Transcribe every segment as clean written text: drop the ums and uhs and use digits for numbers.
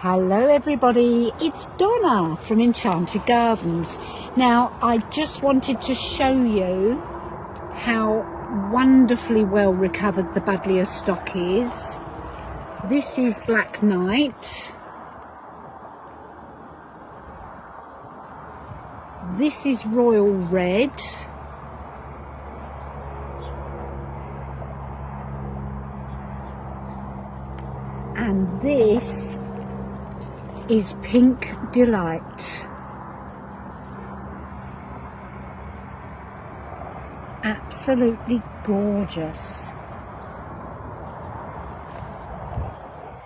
Hello everybody, it's Donna from Enchanted Gardens. Now I just wanted to show you how wonderfully well recovered the Buddleia stock is. This is Black Knight. This is Royal Red. And this is Pink Delight. Absolutely gorgeous.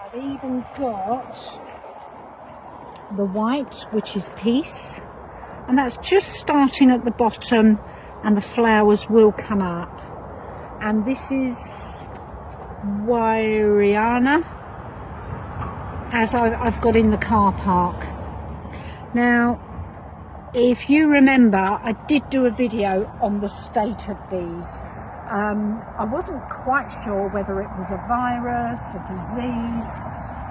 I've even got the white, which is Peace, and that's just starting at the bottom and the flowers will come up. And this is Wyriana, as I've got in the car park. Now, if you remember, I did do a video on the state of these. I wasn't quite sure whether it was a virus, a disease.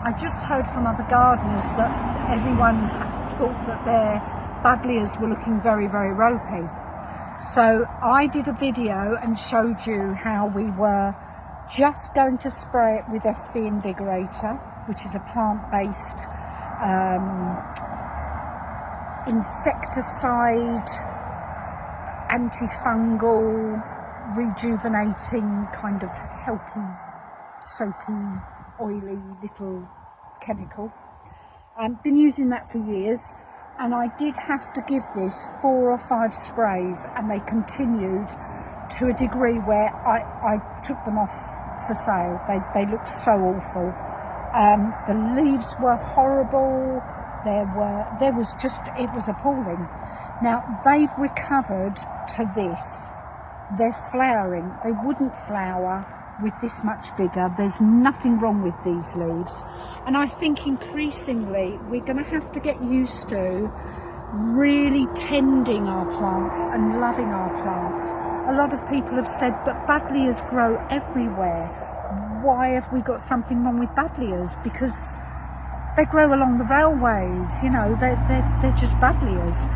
I just heard from other gardeners that everyone thought that their Buddleias were looking very, very ropey. So I did a video and showed you how we were just going to spray it with SB Invigorator, which is a plant-based insecticide, antifungal, rejuvenating, kind of healthy, soapy, oily little chemical. I've been using that for years, and I did have to give this 4 or 5 sprays, and they continued to a degree where I took them off for sale. They looked so awful. The leaves were horrible. It was appalling. Now they've recovered to this. They're flowering. They wouldn't flower with this much vigour. There's nothing wrong with these leaves. And I think increasingly we're going to have to get used to really tending our plants and loving our plants. A lot of people have said, but Buddleias grow everywhere. Why have we got something wrong with Buddleias? Because they grow along the railways, you know, they're just Buddleias.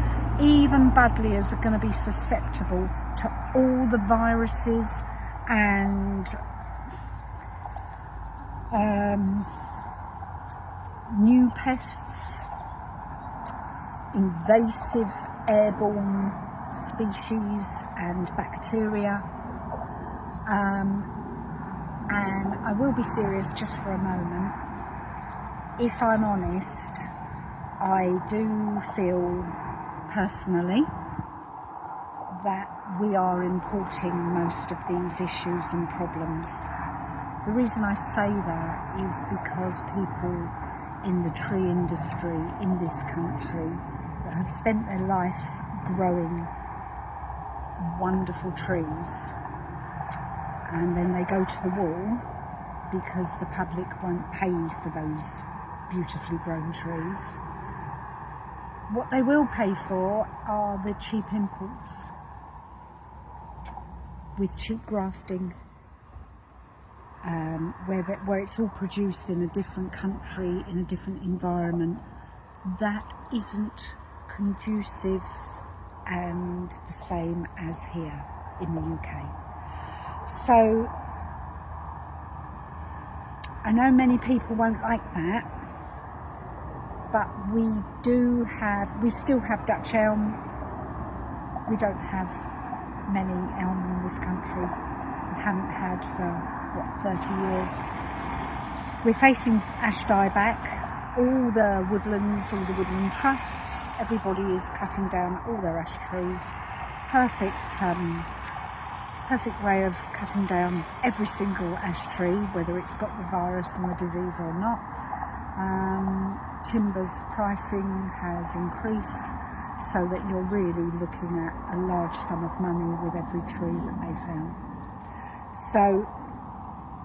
Even Buddleias are going to be susceptible to all the viruses and new pests, invasive airborne species and bacteria. And I will be serious just for a moment. If I'm honest, I do feel personally that we are importing most of these issues and problems. The reason I say that is because people in the tree industry in this country that have spent their life growing wonderful trees, and then they go to the wall because the public won't pay for those beautifully grown trees. What they will pay for are the cheap imports with cheap grafting, where it's all produced in a different country, in a different environment. That isn't conducive and the same as here in the UK. So I know many people won't like that, but we still have Dutch elm. We don't have many elm in this country, and haven't had for 30 years. We're facing ash dieback. All the woodlands, all the woodland trusts, everybody is cutting down all their ash trees. Perfect way of cutting down every single ash tree, whether it's got the virus and the disease or not. Timber's pricing has increased so that you're really looking at a large sum of money with every tree that they found. So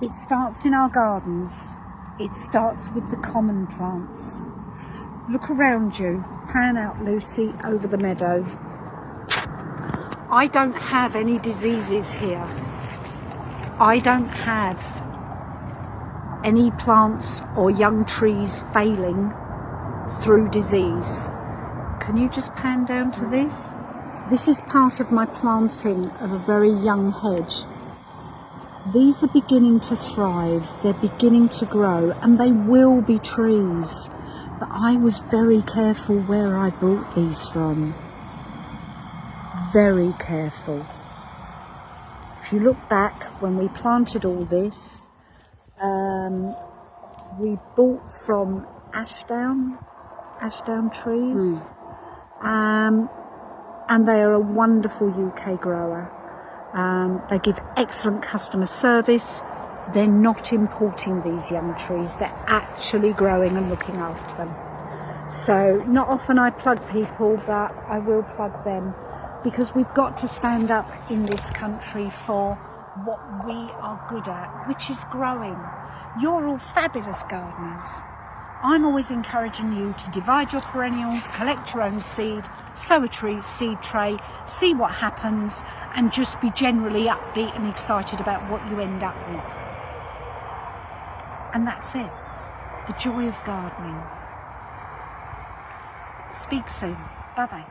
it starts in our gardens. It starts with the common plants. Look around you, pan out, Lucy, over the meadow. I don't have any diseases here. I don't have any plants or young trees failing through disease. Can you just pan down to this? This is part of my planting of a very young hedge. These are beginning to thrive, they're beginning to grow, and they will be trees. But I was very careful where I brought these from. Very careful. If you look back when we planted all this, we bought from Ashdown trees, and they are a wonderful UK grower. They give excellent customer service. They're not importing these young trees, they're actually growing and looking after them. So not often I plug people, but I will plug them, because we've got to stand up in this country for what we are good at, which is growing. You're all fabulous gardeners. I'm always encouraging you to divide your perennials, collect your own seed, sow a seed tray, see what happens, and just be generally upbeat and excited about what you end up with. And that's it. The joy of gardening. Speak soon. Bye-bye.